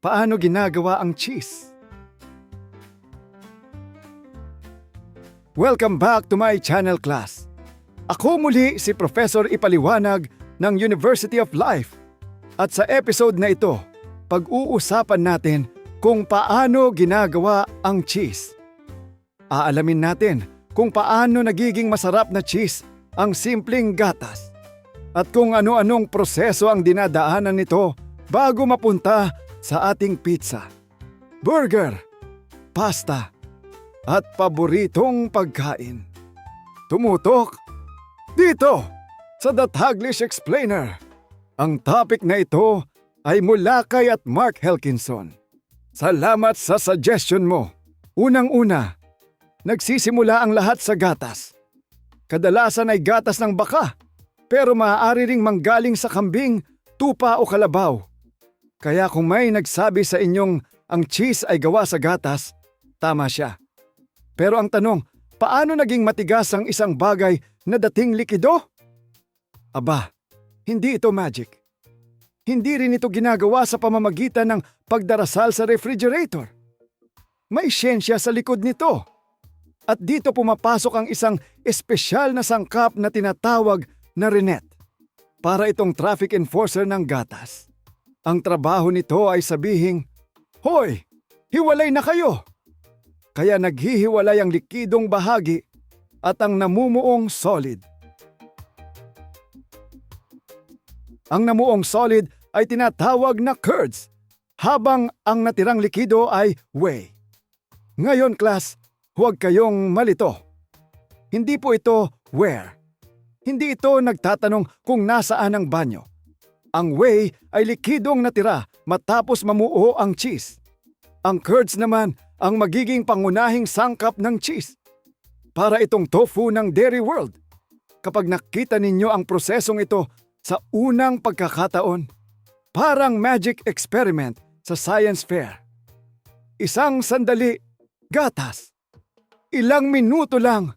Paano ginagawa ang cheese? Welcome back to my channel class. Ako muli si Professor Ipaliwanag ng University of Life. At sa episode na ito, pag-uusapan natin kung paano ginagawa ang cheese. Aalamin natin kung paano nagiging masarap na cheese ang simpleng gatas. At kung ano-anong proseso ang dinadaanan nito bago mapunta sa ating pizza, burger, pasta, at paboritong pagkain. Tumutok dito sa The Taglish Explainer. Ang topic na ito ay mula kay at Mark Helkinson. Salamat sa suggestion mo. Unang-una, nagsisimula ang lahat sa gatas. Kadalasan ay gatas ng baka, pero maaari ring manggaling sa kambing, tupa o kalabaw. Kaya kung may nagsabi sa inyong ang cheese ay gawa sa gatas, tama siya. Pero ang tanong, paano naging matigas ang isang bagay na dating likido? Aba, hindi ito magic. Hindi rin ito ginagawa sa pamamagitan ng pagdarasal sa refrigerator. May siyensya sa likod nito. At dito pumapasok ang isang espesyal na sangkap na tinatawag na rennet. Para itong traffic enforcer ng gatas. Ang trabaho nito ay sabihing, "Hoy, hiwalay na kayo!" Kaya naghihiwalay ang likidong bahagi at ang namumuong solid. Ang namuong solid ay tinatawag na curds, habang ang natirang likido ay whey. Ngayon class, huwag kayong malito. Hindi po ito where. Hindi ito nagtatanong kung nasaan ang banyo. Ang whey ay likidong natira matapos mamuo ang cheese. Ang curds naman ang magiging pangunahing sangkap ng cheese. Para itong tofu ng Dairy World. Kapag nakita ninyo ang prosesong ito sa unang pagkakataon, parang magic experiment sa science fair. Isang sandali, gatas. Ilang minuto lang.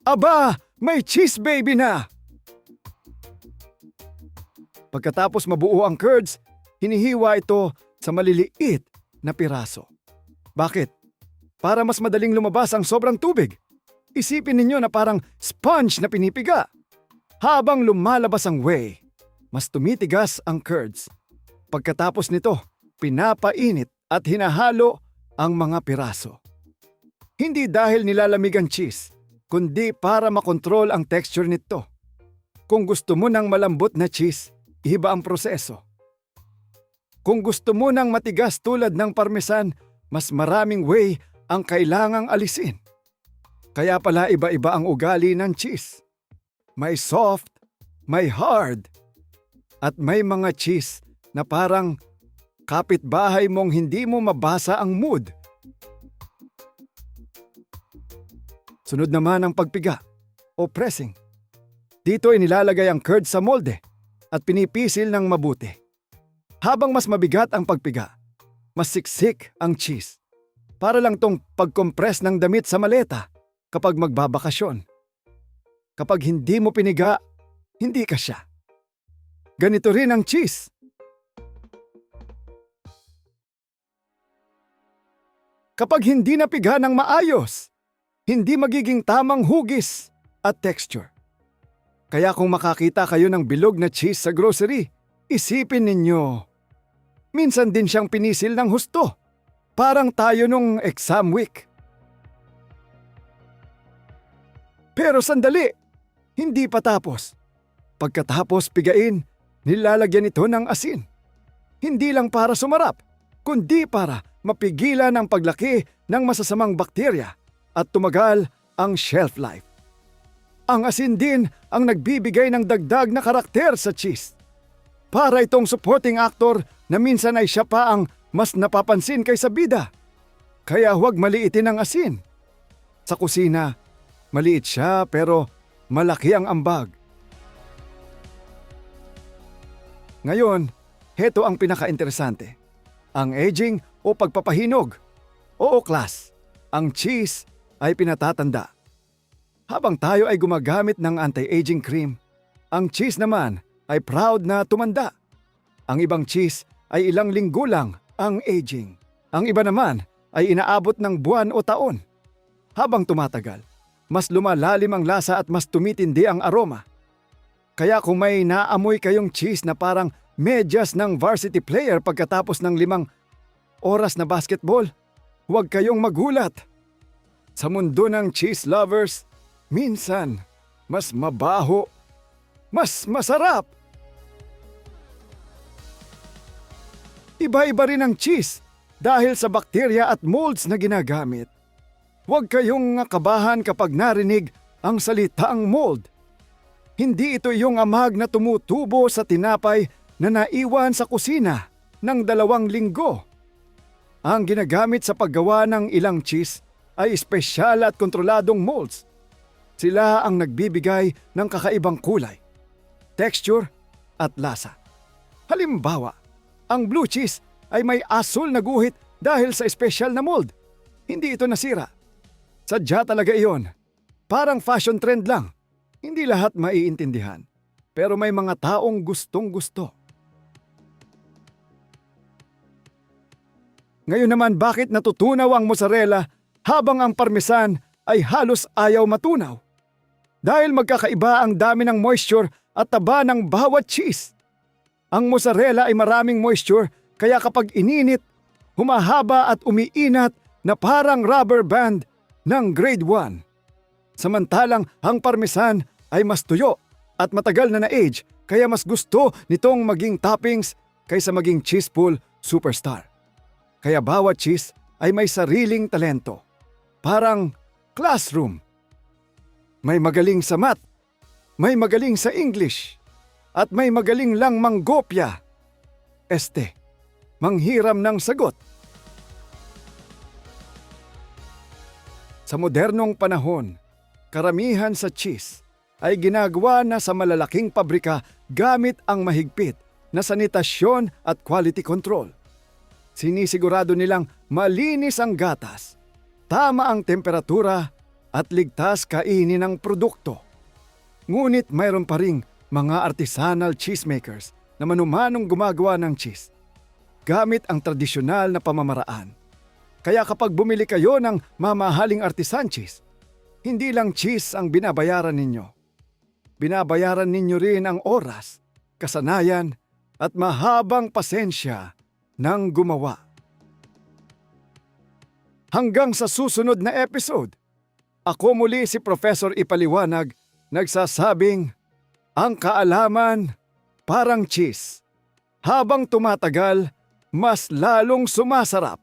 Aba, may cheese baby na! Pagkatapos mabuo ang curds, hinihiwa ito sa maliliit na piraso. Bakit? Para mas madaling lumabas ang sobrang tubig. Isipin ninyo na parang sponge na pinipiga. Habang lumalabas ang whey, mas tumitigas ang curds. Pagkatapos nito, pinapainit at hinahalo ang mga piraso. Hindi dahil nilalamig ang cheese, kundi para makontrol ang texture nito. Kung gusto mo ng malambot na cheese, iba ang proseso. Kung gusto mo ng matigas tulad ng parmesan, mas maraming whey ang kailangang alisin. Kaya pala iba-iba ang ugali ng cheese. May soft, may hard, at may mga cheese na parang kapitbahay mong hindi mo mabasa ang mood. Sunod naman ang pagpiga o pressing. Dito inilalagay ang curd sa molde at pinipisil ng mabuti. Habang mas mabigat ang pagpiga, mas siksik ang cheese. Para lang tong pag-compress ng damit sa maleta kapag magbabakasyon. Kapag hindi mo piniga, hindi ka siya. Ganito rin ang cheese. Kapag hindi napiga ng maayos, hindi magiging tamang hugis at texture. Kaya kung makakita kayo ng bilog na cheese sa grocery, isipin ninyo, minsan din siyang pinisil ng husto. Parang tayo nung exam week. Pero sandali, hindi pa tapos. Pagkatapos pigain, nilalagyan ito ng asin. Hindi lang para sumarap, kundi para mapigilan ang paglaki ng masasamang bakterya at tumagal ang shelf life. Ang asin din ang nagbibigay ng dagdag na karakter sa cheese. Para itong supporting actor na minsan ay siya pa ang mas napapansin kaysa bida. Kaya huwag maliitin ang asin. Sa kusina, maliit siya pero malaki ang ambag. Ngayon, heto ang pinaka-interesante. Ang aging o pagpapahinog. Oo class, ang cheese ay pinatatanda. Habang tayo ay gumagamit ng anti-aging cream, ang cheese naman ay proud na tumanda. Ang ibang cheese ay ilang linggo lang ang aging. Ang iba naman ay inaabot ng buwan o taon. Habang tumatagal, mas lumalalim ang lasa at mas tumitindi ang aroma. Kaya kung may naamoy kayong cheese na parang medyas ng varsity player pagkatapos ng 5 oras na basketball, huwag kayong magulat. Sa mundo ng cheese lovers, minsan mas mabaho, mas masarap. Iba-iba rin ang cheese dahil sa bakterya at molds na ginagamit. Huwag kayong kabahan kapag narinig ang salitang mold. Hindi ito yung amag na tumutubo sa tinapay na naiwan sa kusina ng 2 linggo. Ang ginagamit sa paggawa ng ilang cheese ay espesyal at kontroladong molds. Sila ang nagbibigay ng kakaibang kulay, texture at lasa. Halimbawa, ang blue cheese ay may asul na guhit dahil sa espesyal na mold. Hindi ito nasira. Sadya talaga iyon. Parang fashion trend lang. Hindi lahat maiintindihan. Pero may mga taong gustong-gusto. Ngayon naman, bakit natutunaw ang mozzarella habang ang parmesan ay halos ayaw matunaw? Dahil magkakaiba ang dami ng moisture at taba ng bawat cheese. Ang mozzarella ay maraming moisture kaya kapag ininit, humahaba at umiinat na parang rubber band ng grade 1. Samantalang ang parmesan ay mas tuyo at matagal na na-age kaya mas gusto nitong maging toppings kaysa maging cheese pool superstar. Kaya bawat cheese ay may sariling talento. Parang classroom. May magaling sa math, may magaling sa English, at may magaling lang manggopya. Manghiram ng sagot. Sa modernong panahon, karamihan sa cheese ay ginagawa na sa malalaking pabrika gamit ang mahigpit na sanitasyon at quality control. Sinisigurado nilang malinis ang gatas, tama ang temperatura at ligtas kainin ang produkto. Ngunit mayroon pa ring mga artisanal cheesemakers na manumanong gumagawa ng cheese gamit ang tradisyonal na pamamaraan. Kaya kapag bumili kayo ng mamahaling artisan cheese, hindi lang cheese ang binabayaran ninyo. Binabayaran ninyo rin ang oras, kasanayan at mahabang pasensya ng gumawa. Hanggang sa susunod na episode, ako muli si Professor Ipaliwanag, nagsasabing, ang kaalaman parang cheese. Habang tumatagal, mas lalong sumasarap.